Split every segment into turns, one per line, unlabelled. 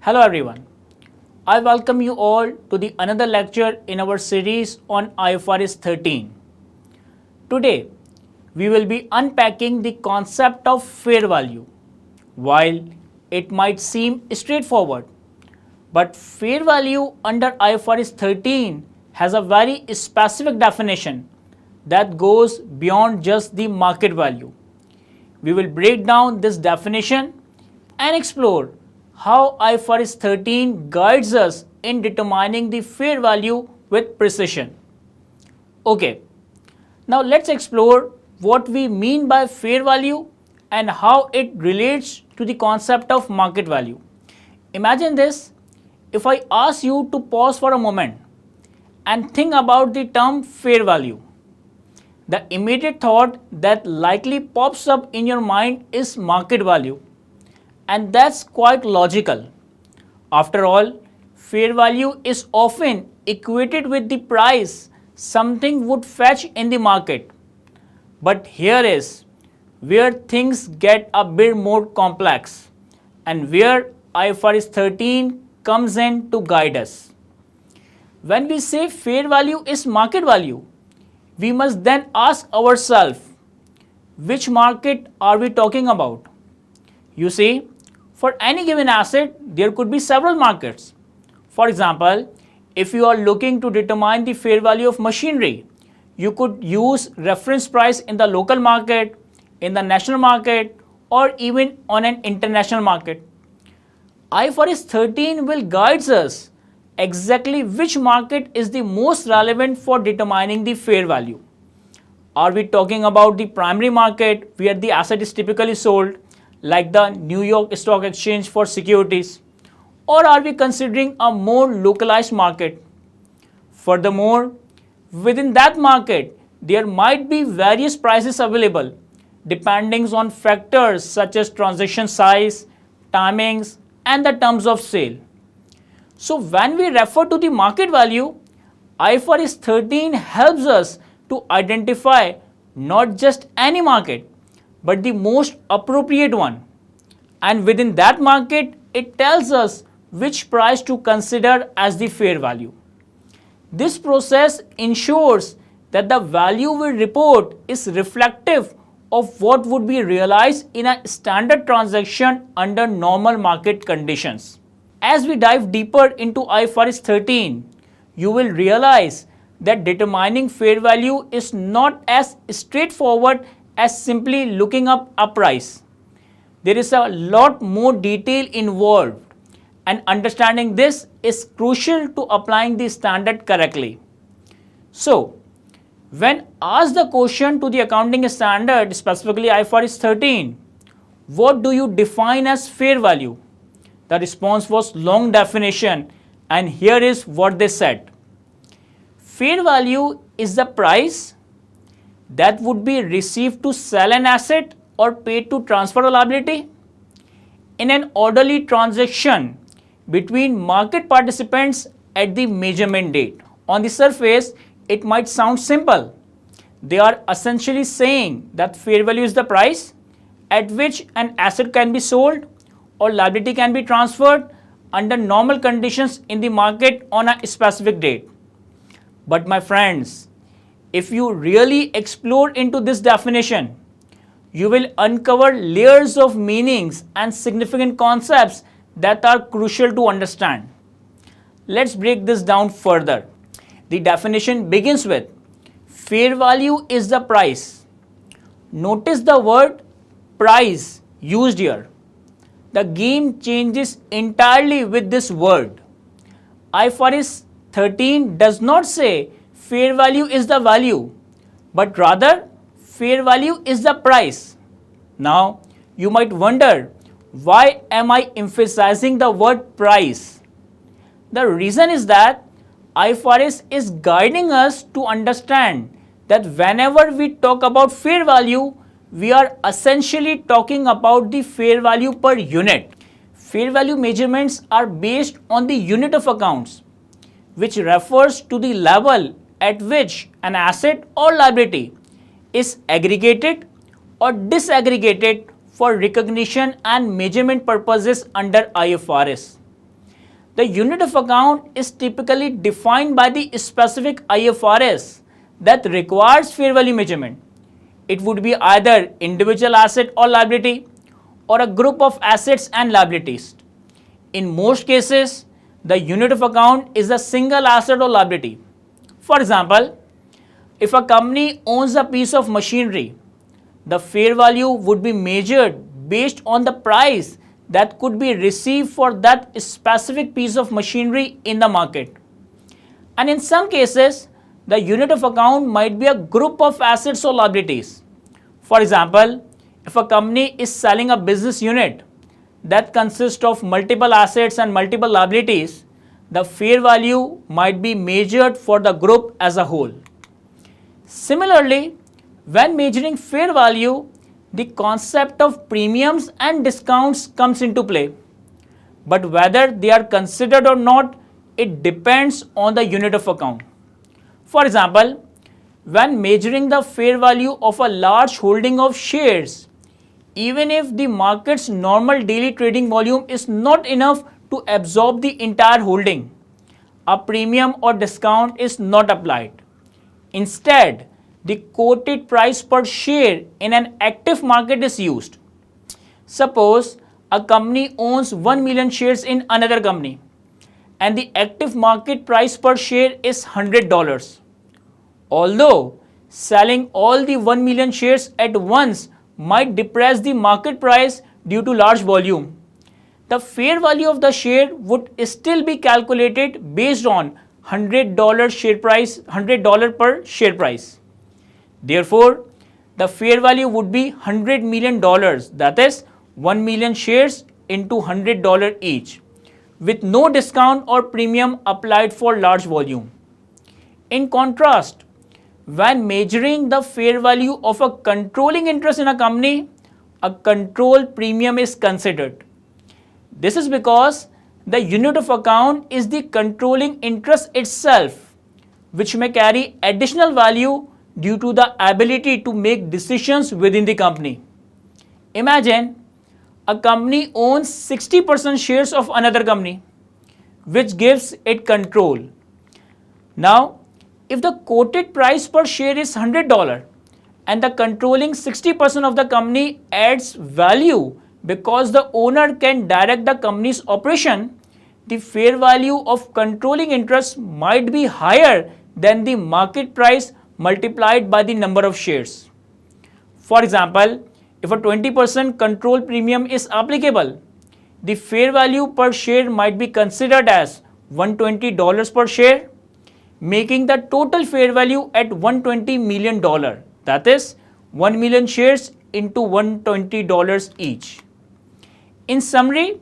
Hello everyone. I welcome you all to the another lecture in our series on IFRS 13. Today, we will be unpacking the concept of fair value. While it might seem straightforward, but fair value under IFRS 13 has a very specific definition that goes beyond just the market value. We will break down this definition and explore how IFRS 13 guides us in determining the fair value with precision. Okay, now let's explore what we mean by fair value and how it relates to the concept of market value. Imagine this, if I ask you to pause for a moment and think about the term fair value. The immediate thought that likely pops up in your mind is market value. And that's quite logical. After all, fair value is often equated with the price something would fetch in the market. But here is where things get a bit more complex and where IFRS 13 comes in to guide us. When we say fair value is market value, we must then ask ourselves, which market are we talking about? You see, for any given asset, there could be several markets. For example, if you are looking to determine the fair value of machinery, you could use reference price in the local market, in the national market, or even on an international market. IFRS 13 will guide us exactly which market is the most relevant for determining the fair value. Are we talking about the primary market where the asset is typically sold, like the New York Stock Exchange for securities, or are we considering a more localized market? Furthermore, within that market, there might be various prices available depending on factors such as transaction size, timings, and the terms of sale. So when we refer to the market value, IFRS 13 helps us to identify not just any market, but the most appropriate one. And within that market, it tells us which price to consider as the fair value. This process ensures that the value we report is reflective of what would be realized in a standard transaction under normal market conditions. As we dive deeper into IFRS 13, you will realize that determining fair value is not as straightforward as simply looking up a price. There is a lot more detail involved, and understanding this is crucial to applying the standard correctly. So, when asked the question to the accounting standard, specifically IFRS 13, what do you define as fair value? The response was long definition, and here is what they said. Fair value is the price that would be received to sell an asset or paid to transfer a liability in an orderly transaction between market participants at the measurement date. On the surface, it might sound simple. They are essentially saying that fair value is the price at which an asset can be sold or liability can be transferred under normal conditions in the market on a specific date. But my friends, if you really explore into this definition, you will uncover layers of meanings and significant concepts that are crucial to understand. Let's break this down further. The definition begins with fair value is the price. Notice the word price used here. The game changes entirely with this word. IFRS 13 does not say fair value is the value, but rather fair value is the price. Now, you might wonder, why am I emphasizing the word price? The reason is that IFRS is guiding us to understand that whenever we talk about fair value, we are essentially talking about the fair value per unit. Fair value measurements are based on the unit of accounts, which refers to the level at which an asset or liability is aggregated or disaggregated for recognition and measurement purposes under IFRS. The unit of account is typically defined by the specific IFRS that requires fair value measurement. It would be either individual asset or liability or a group of assets and liabilities. In most cases, the unit of account is a single asset or liability. For example, if a company owns a piece of machinery, the fair value would be measured based on the price that could be received for that specific piece of machinery in the market. And in some cases, the unit of account might be a group of assets or liabilities. For example, if a company is selling a business unit that consists of multiple assets and multiple liabilities, the fair value might be measured for the group as a whole. Similarly, when measuring fair value, the concept of premiums and discounts comes into play. But whether they are considered or not, it depends on the unit of account. For example, when measuring the fair value of a large holding of shares, even if the market's normal daily trading volume is not enough to absorb the entire holding, a premium or discount is not applied. Instead, the quoted price per share in an active market is used. Suppose a company owns 1 million shares in another company and the active market price per share is $100. Although selling all the 1 million shares at once might depress the market price due to large volume, the fair value of the share would still be calculated based on $100 per share price. Therefore, the fair value would be $100 million, that is 1 million shares into $100 each, with no discount or premium applied for large volume. In contrast, when measuring the fair value of a controlling interest in a company, a control premium is considered. This is because the unit of account is the controlling interest itself, which may carry additional value due to the ability to make decisions within the company. Imagine a company owns 60% shares of another company, which gives it control. Now, if the quoted price per share is $100 and the controlling 60% of the company adds value because the owner can direct the company's operation, the fair value of controlling interest might be higher than the market price multiplied by the number of shares. For example, if a 20% control premium is applicable, the fair value per share might be considered as $120 per share, making the total fair value at $120 million, that is 1 million shares into $120 each. In summary,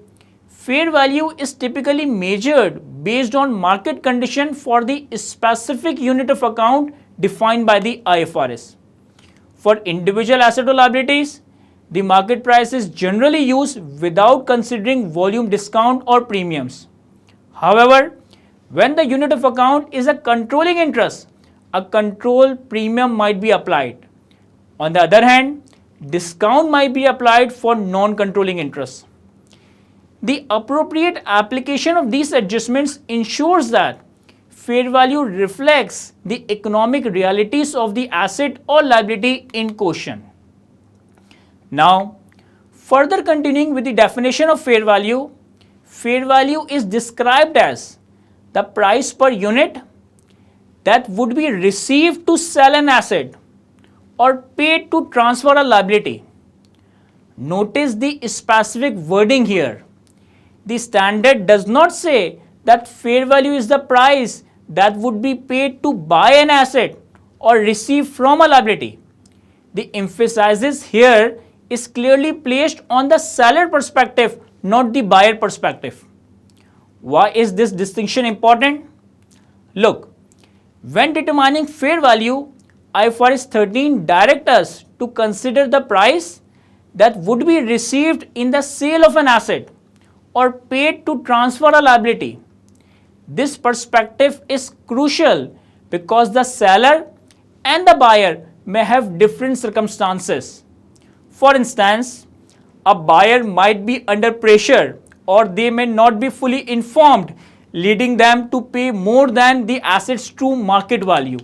fair value is typically measured based on market condition for the specific unit of account defined by the IFRS. For individual asset or liabilities, the market price is generally used without considering volume discount or premiums. However, when the unit of account is a controlling interest, a control premium might be applied. On the other hand, discount might be applied for non-controlling interests. The appropriate application of these adjustments ensures that fair value reflects the economic realities of the asset or liability in question. Now, further continuing with the definition of fair value is described as the price per unit that would be received to sell an asset or paid to transfer a liability. Notice the specific wording here. The standard does not say that fair value is the price that would be paid to buy an asset or receive from a liability. The emphasis here is clearly placed on the seller perspective, not the buyer perspective. Why is this distinction important? Look, when determining fair value, IFRS 13 directs us to consider the price that would be received in the sale of an asset or paid to transfer a liability. This perspective is crucial because the seller and the buyer may have different circumstances. For instance, a buyer might be under pressure or they may not be fully informed leading them to pay more than the asset's true market value.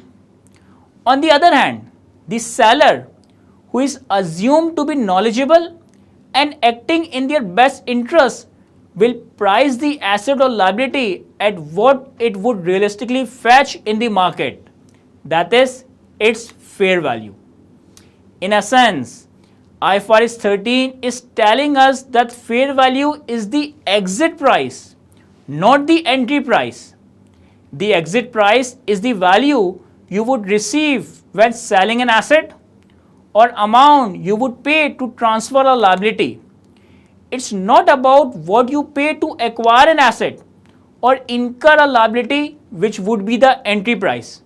On the other hand, the seller, who is assumed to be knowledgeable and acting in their best interest, will price the asset or liability at what it would realistically fetch in the market, that is, its fair value. In essence, IFRS 13 is telling us that fair value is the exit price, not the entry price. The exit price is the value you would receive when selling an asset or amount you would pay to transfer a liability. It's not about what you pay to acquire an asset or incur a liability, which would be the entry price,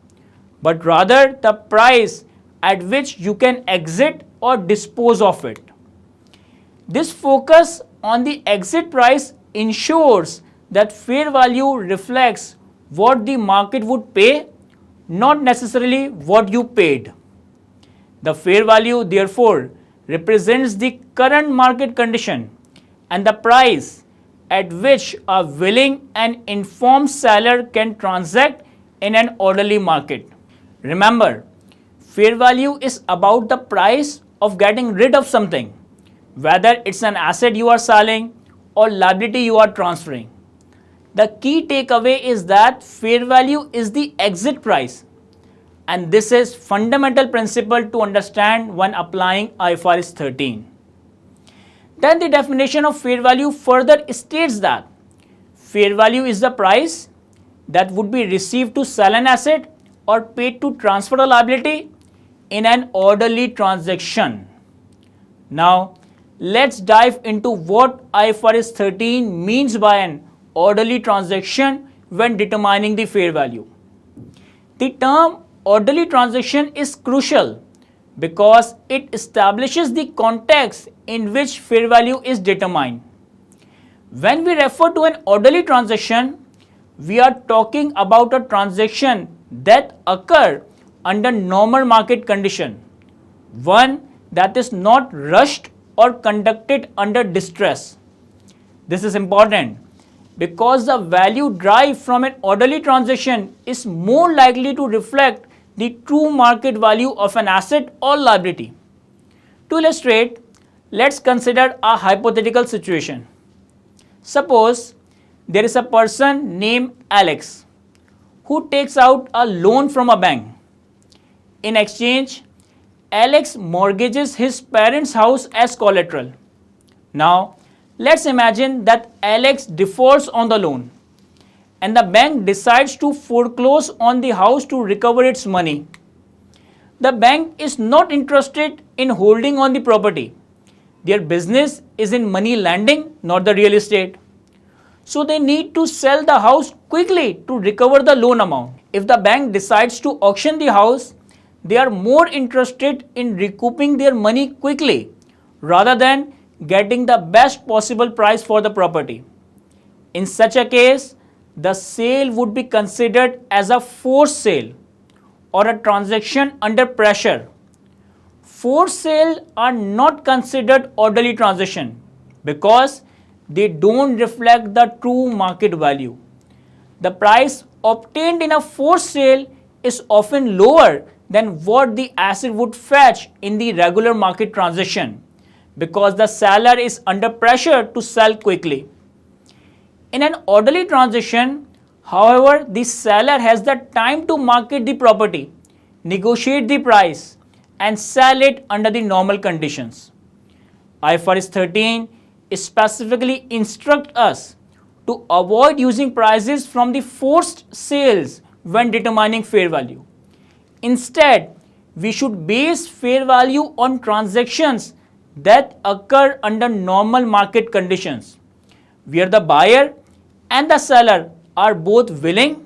but rather the price at which you can exit or dispose of it. This focus on the exit price ensures that fair value reflects what the market would pay, not necessarily what you paid. The fair value, therefore, represents the current market condition and the price at which a willing and informed seller can transact in an orderly market. Remember, fair value is about the price of getting rid of something, whether it's an asset you are selling or liability you are transferring. The key takeaway is that fair value is the exit price, and this is fundamental principle to understand when applying IFRS 13. Then the definition of fair value further states that fair value is the price that would be received to sell an asset or paid to transfer a liability in an orderly transaction. Now, let's dive into what IFRS 13 means by an orderly transaction when determining the fair value. The term orderly transaction is crucial because it establishes the context in which fair value is determined. When we refer to an orderly transaction, we are talking about a transaction that occurs under normal market condition, one that is not rushed or conducted under distress. This is important because the value derived from an orderly transaction is more likely to reflect the true market value of an asset or liability. To illustrate, let's consider a hypothetical situation. Suppose there is a person named Alex who takes out a loan from a bank. In exchange, Alex mortgages his parents' house as collateral. Now, let's imagine that Alex defaults on the loan and the bank decides to foreclose on the house to recover its money. The bank is not interested in holding on the property. Their business is in money lending, not the real estate. So they need to sell the house quickly to recover the loan amount. If the bank decides to auction the house, they are more interested in recouping their money quickly rather than getting the best possible price for the property. In such a case, the sale would be considered as a forced sale or a transaction under pressure. Forced sales are not considered orderly transaction because they don't reflect the true market value. The price obtained in a forced sale is often lower than what the asset would fetch in the regular market transaction because the seller is under pressure to sell quickly. In an orderly transaction, however, the seller has the time to market the property, negotiate the price, and sell it under the normal conditions. IFRS 13 specifically instructs us to avoid using prices from the forced sales when determining fair value. Instead, we should base fair value on transactions that occur under normal market conditions, where the buyer and the seller are both willing,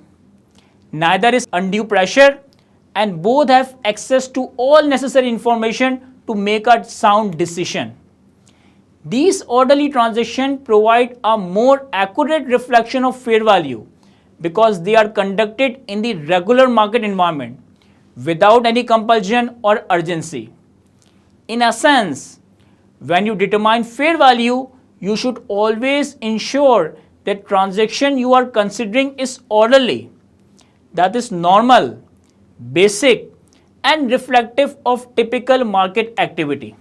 neither is undue pressure, and both have access to all necessary information to make a sound decision. These orderly transactions provide a more accurate reflection of fair value because they are conducted in the regular market environment without any compulsion or urgency. In essence, when you determine fair value, you should always ensure the transaction you are considering is orderly, that is normal, basic, and reflective of typical market activity.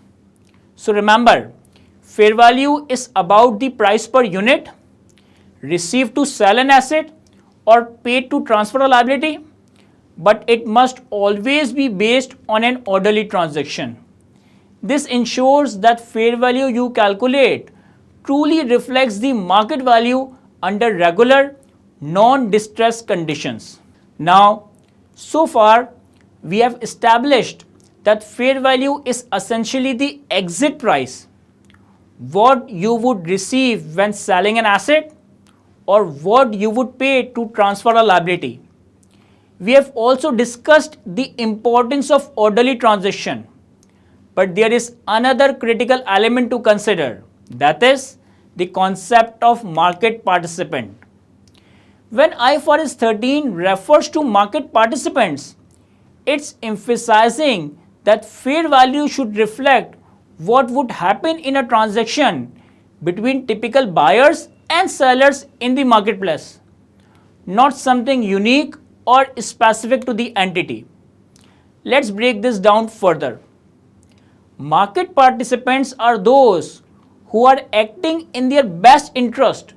So remember, fair value is about the price per unit received to sell an asset or paid to transfer a liability, but it must always be based on an orderly transaction. This ensures that fair value you calculate truly reflects the market value under regular, non-distressed conditions. Now, so far, we have established that fair value is essentially the exit price, what you would receive when selling an asset or what you would pay to transfer a liability. We have also discussed the importance of orderly transaction, but there is another critical element to consider, that is the concept of market participant. When IFRS 13 refers to market participants, it's emphasizing that fair value should reflect what would happen in a transaction between typical buyers and sellers in the marketplace, not something unique or specific to the entity. Let's break this down further. Market participants are those who are acting in their best interest,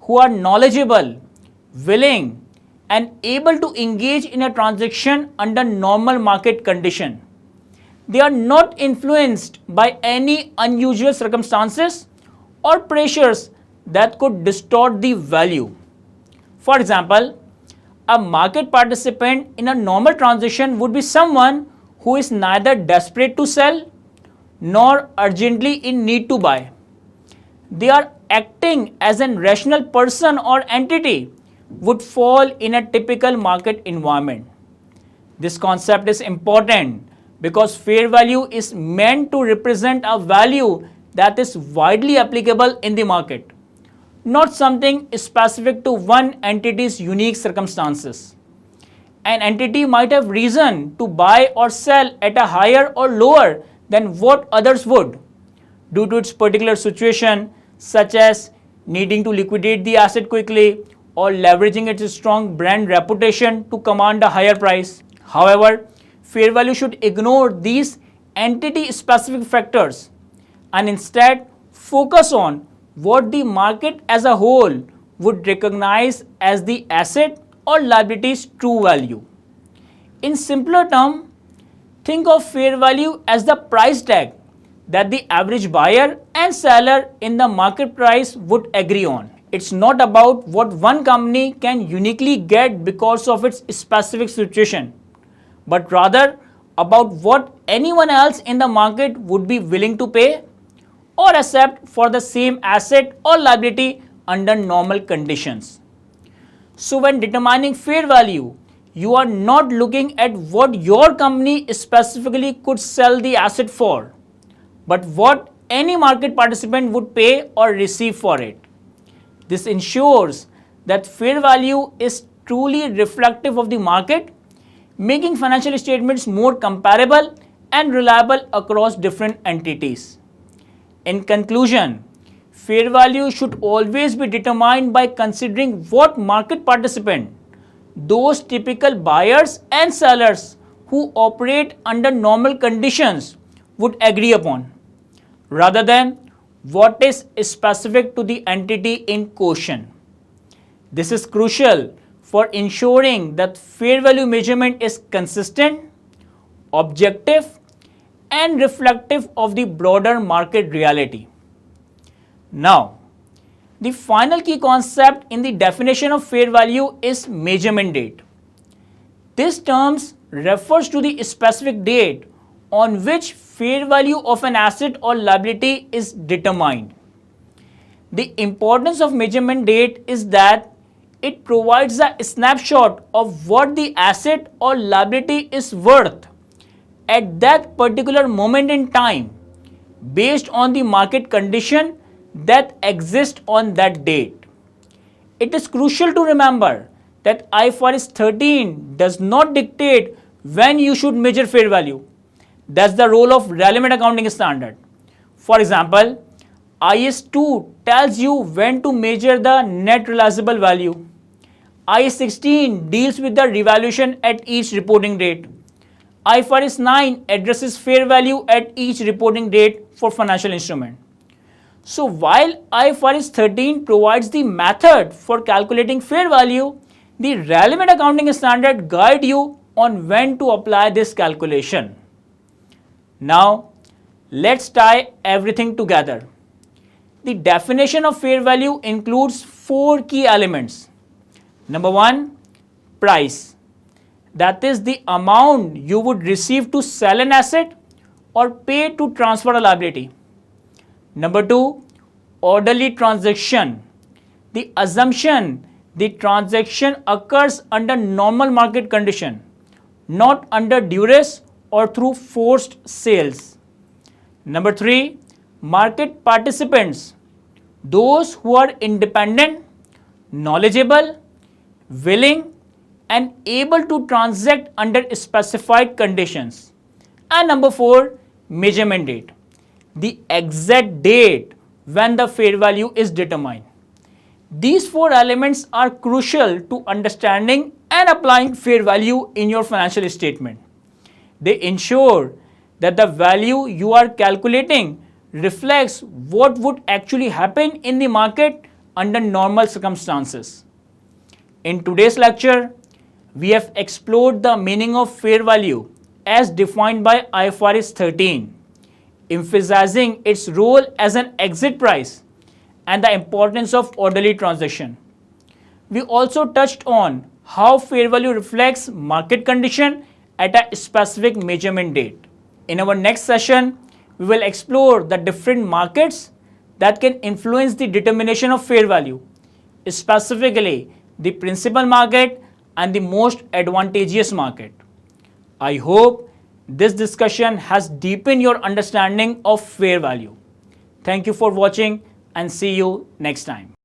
who are knowledgeable, willing, and able to engage in a transaction under normal market condition. They are not influenced by any unusual circumstances or pressures that could distort the value. For example, a market participant in a normal transaction would be someone who is neither desperate to sell nor urgently in need to buy. They are acting as a rational person or entity would fall in a typical market environment. This concept is important because fair value is meant to represent a value that is widely applicable in the market, not something specific to one entity's unique circumstances. An entity might have reason to buy or sell at a higher or lower than what others would due to its particular situation, such as needing to liquidate the asset quickly or leveraging its strong brand reputation to command a higher price. However, fair value should ignore these entity-specific factors and instead focus on what the market as a whole would recognize as the asset or liability's true value. In simpler terms, think of fair value as the price tag that the average buyer and seller in the market price would agree on. It's not about what one company can uniquely get because of its specific situation, but rather about what anyone else in the market would be willing to pay or accept for the same asset or liability under normal conditions. So when determining fair value, you are not looking at what your company specifically could sell the asset for, but what any market participant would pay or receive for it. This ensures that fair value is truly reflective of the market, making financial statements more comparable and reliable across different entities. In conclusion, fair value should always be determined by considering what market participant, those typical buyers and sellers who operate under normal conditions, would agree upon, rather than what is specific to the entity in question. This is crucial for ensuring that fair value measurement is consistent, objective, and reflective of the broader market reality. Now, the final key concept in the definition of fair value is measurement date. This term refers to the specific date on which fair value of an asset or liability is determined. The importance of measurement date is that it provides a snapshot of what the asset or liability is worth at that particular moment in time based on the market condition that exists on that date. It is crucial to remember that IFRS 13 does not dictate when you should measure fair value. That's the role of relevant accounting standard. For example, IS2 tells you when to measure the net realizable value. IS16 deals with the revaluation at each reporting date. IFRS 9 addresses fair value at each reporting date for financial instrument. So while IFRS 13 provides the method for calculating fair value, the relevant accounting standard guide you on when to apply this calculation. Now, let's tie everything together. The definition of fair value includes 4 key elements. Number 1, price. That is the amount you would receive to sell an asset or pay to transfer a liability. Number 2, orderly transaction. The assumption the transaction occurs under normal market condition, not under duress or through forced sales. Number 3, market participants. Those who are independent, knowledgeable, willing and able to transact under specified conditions. And number 4, measurement date. The exact date when the fair value is determined. These 4 elements are crucial to understanding and applying fair value in your financial statement. They ensure that the value you are calculating reflects what would actually happen in the market under normal circumstances. In today's lecture, we have explored the meaning of fair value as defined by IFRS 13, emphasizing its role as an exit price and the importance of orderly transaction. We also touched on how fair value reflects market condition at a specific measurement date. In our next session, we will explore the different markets that can influence the determination of fair value, specifically the principal market and the most advantageous market. I hope this discussion has deepened your understanding of fair value. Thank you for watching and see you next time.